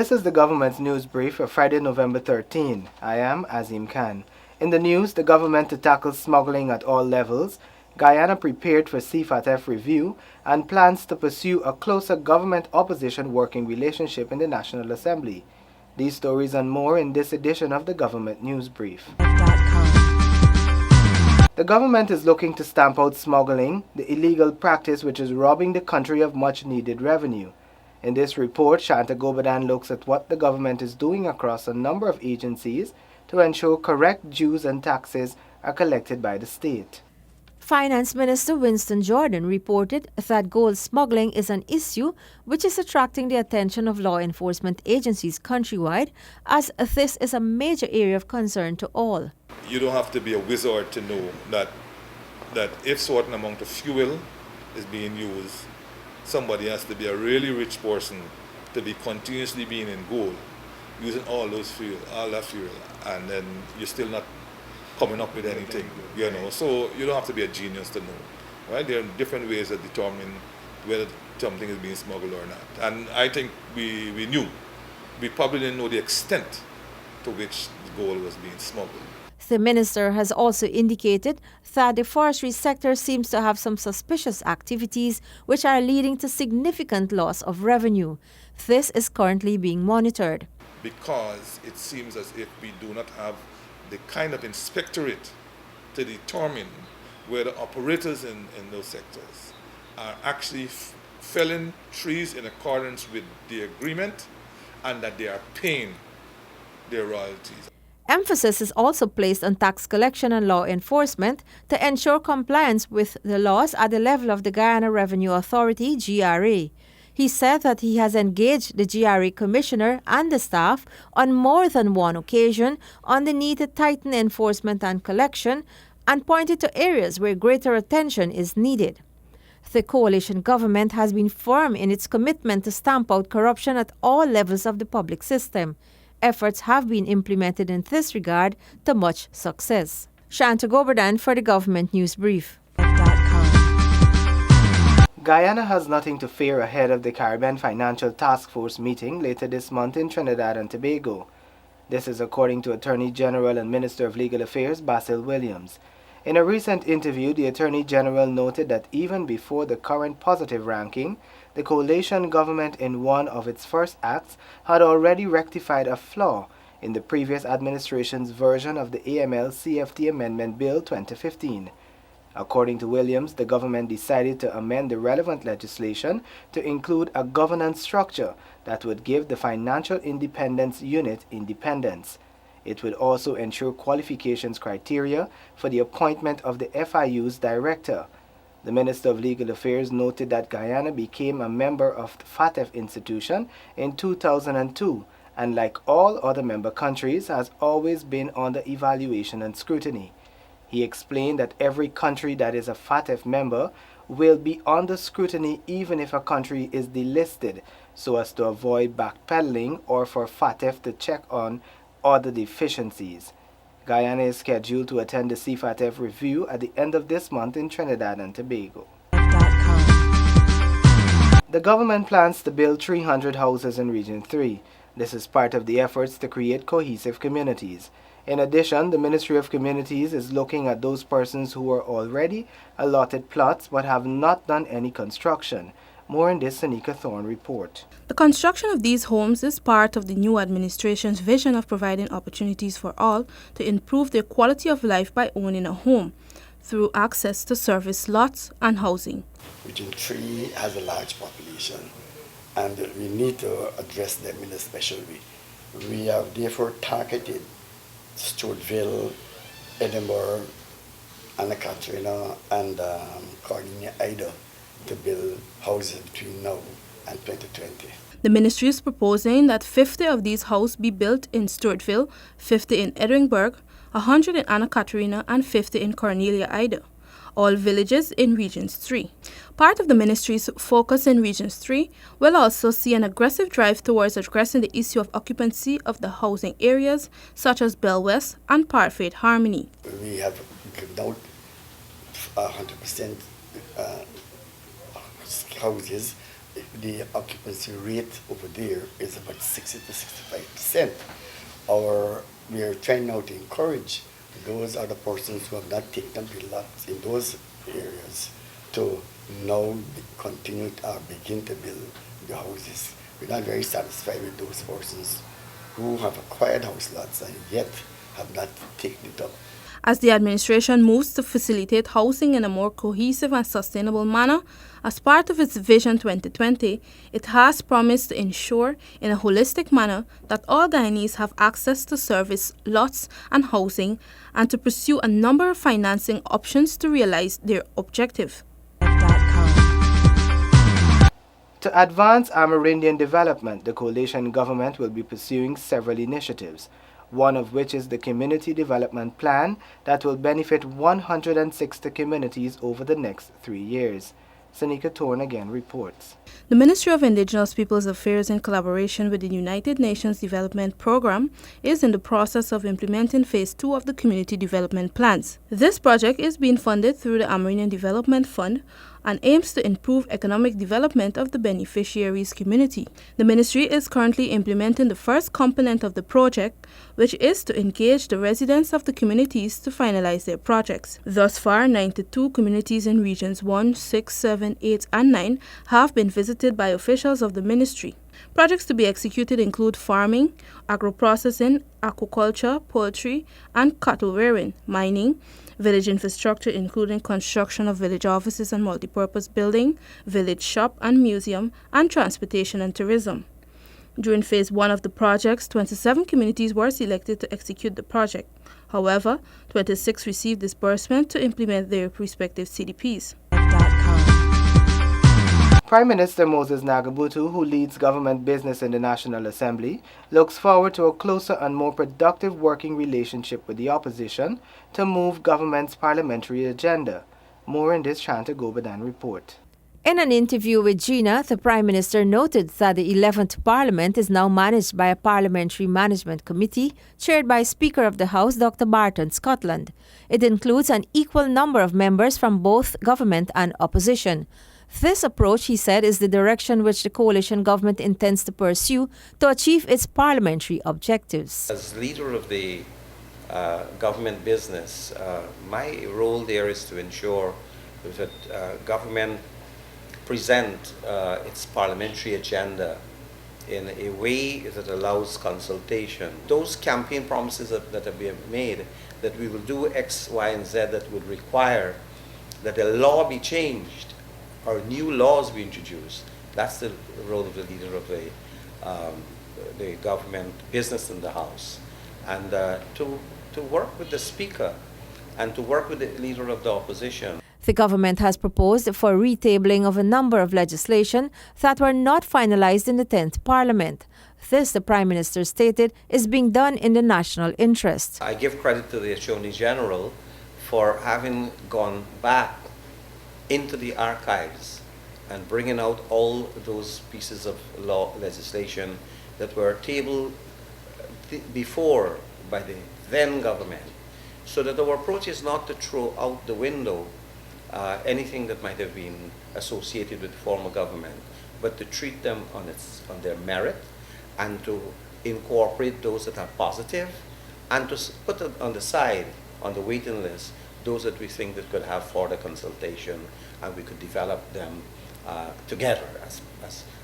This is the government's news brief for Friday, November 13. I am Azim Khan. In the news, the government to tackle smuggling at all levels, Guyana prepared for CFATF review and plans to pursue a closer government-opposition working relationship in the National Assembly. These stories and more in this edition of the government news brief. The government is looking to stamp out smuggling, the illegal practice which is robbing the country of much-needed revenue. In this report, Shanta Gobadan looks at what the government is doing across a number of agencies to ensure correct dues and taxes are collected by the state. Finance Minister Winston Jordan reported that gold smuggling is an issue which is attracting the attention of law enforcement agencies countrywide, as this is a major area of concern to all. You don't have to be a wizard to know that if certain amount of fuel is being used, somebody has to be a really rich person to be continuously being in gold, using all that fuel, and then you're still not coming up with anything, So you don't have to be a genius to know, right? There are different ways that determine whether something is being smuggled or not. And I think we probably didn't know the extent to which the gold was being smuggled. The minister has also indicated that the forestry sector seems to have some suspicious activities which are leading to significant loss of revenue. This is currently being monitored. Because it seems as if we do not have the kind of inspectorate to determine whether operators in those sectors are actually felling trees in accordance with the agreement and that they are paying their royalties. Emphasis is also placed on tax collection and law enforcement to ensure compliance with the laws at the level of the Guyana Revenue Authority, GRA. He said that he has engaged the GRA commissioner and the staff on more than one occasion on the need to tighten enforcement and collection, and pointed to areas where greater attention is needed. The coalition government has been firm in its commitment to stamp out corruption at all levels of the public system. Efforts have been implemented in this regard to much success. Shanta Gobadan for the Government News Brief. Guyana has nothing to fear ahead of the Caribbean Financial Task Force meeting later this month in Trinidad and Tobago. This is according to Attorney General and Minister of Legal Affairs Basil Williams. In a recent interview, the Attorney General noted that even before the current positive ranking, the coalition government in one of its first acts had already rectified a flaw in the previous administration's version of the AML-CFT Amendment Bill 2015. According to Williams, the government decided to amend the relevant legislation to include a governance structure that would give the Financial Independence Unit independence. It would also ensure qualifications criteria for the appointment of the FIU's director. The Minister of Legal Affairs noted that Guyana became a member of the FATF institution in 2002 and, like all other member countries, has always been under evaluation and scrutiny. He explained that every country that is a FATF member will be under scrutiny even if a country is delisted, so as to avoid backpedaling or for FATF to check on other deficiencies. Guyana is scheduled to attend the CFATF review at the end of this month in Trinidad and Tobago. The government plans to build 300 houses in Region 3. This is part of the efforts to create cohesive communities. In addition, the Ministry of Communities is looking at those persons who are already allotted plots but have not done any construction. More in this Sanika Thorne report. The construction of these homes is part of the new administration's vision of providing opportunities for all to improve their quality of life by owning a home through access to service lots and housing. Region 3 has a large population and we need to address them in a special way. We have therefore targeted Sturtville, Edinburgh, Anna Katrina and Carolina Ida to build houses between now and 2020. The ministry is proposing that 50 of these houses be built in Sturtville, 50 in Edinburgh, 100 in Anna Katrina and 50 in Cornelia Ida, all villages in Regions 3. Part of the ministry's focus in Regions 3 will also see an aggressive drive towards addressing the issue of occupancy of the housing areas such as Bell West and Parfait Harmony. We have given out 100% houses the occupancy rate over there is about 60 to 65%. We are trying now to encourage those other persons who have not taken the lots in those areas to now continue to begin to build the houses. We're not very satisfied with those persons who have acquired house lots and yet have not taken it up. As the administration moves to facilitate housing in a more cohesive and sustainable manner, as part of its Vision 2020, it has promised to ensure in a holistic manner that all Guyanese have access to service, lots and housing, and to pursue a number of financing options to realize their objective. To advance Amerindian development, the coalition government will be pursuing several initiatives, one of which is the Community Development Plan that will benefit 160 communities over the next 3 years. Sanika Thorne again reports. The Ministry of Indigenous Peoples Affairs, in collaboration with the United Nations Development Programme, is in the process of implementing Phase 2 of the Community Development Plans. This project is being funded through the Amerindian Development Fund and aims to improve economic development of the beneficiaries' community. The ministry is currently implementing the first component of the project, which is to engage the residents of the communities to finalize their projects. Thus far, 92 communities in regions 1, 6, 7, 8, and 9 have been visited by officials of the ministry. Projects to be executed include farming, agro-processing, aquaculture, poultry, and cattle rearing, mining, village infrastructure including construction of village offices and multipurpose building, village shop and museum, and transportation and tourism. During Phase 1 of the projects, 27 communities were selected to execute the project. However, 26 received disbursement to implement their respective CDPs. Prime Minister Moses Nagabutu, who leads government business in the National Assembly, looks forward to a closer and more productive working relationship with the opposition to move government's parliamentary agenda. More in this Shanta Gobadan report. In an interview with Gina, the Prime Minister noted that the 11th Parliament is now managed by a Parliamentary Management Committee chaired by Speaker of the House Dr. Barton Scotland. It includes an equal number of members from both government and opposition. This approach, he said, is the direction which the coalition government intends to pursue to achieve its parliamentary objectives. As leader of the government business, my role there is to ensure that government present its parliamentary agenda in a way that allows consultation. Those campaign promises that have been made, that we will do X, Y, and Z, that would require that the law be changed or new laws be introduced. That's the role of the leader of the government business in the House. And to work with the Speaker and to work with the leader of the opposition. The government has proposed for retabling of a number of legislation that were not finalized in the 10th Parliament. This, the Prime Minister stated, is being done in the national interest. I give credit to the Attorney General for having gone back into the archives and bringing out all those pieces of law legislation that were tabled before by the then government, so that our approach is not to throw out the window anything that might have been associated with the former government, but to treat them on their merit and to incorporate those that are positive and to put on the side, on the waiting list, those that we think that could have further consultation and we could develop them together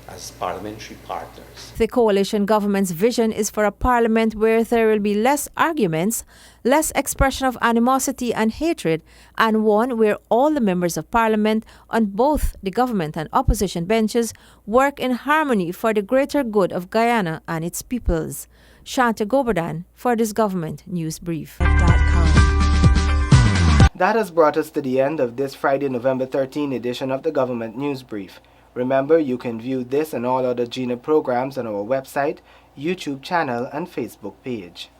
as parliamentary partners. The coalition government's vision is for a parliament where there will be less arguments, less expression of animosity and hatred, and one where all the members of parliament on both the government and opposition benches work in harmony for the greater good of Guyana and its peoples. Shanta Gobadan for this Government News Brief. That has brought us to the end of this Friday, November 13 edition of the Government News Brief. Remember, you can view this and all other GINA programs on our website, YouTube channel, and Facebook page.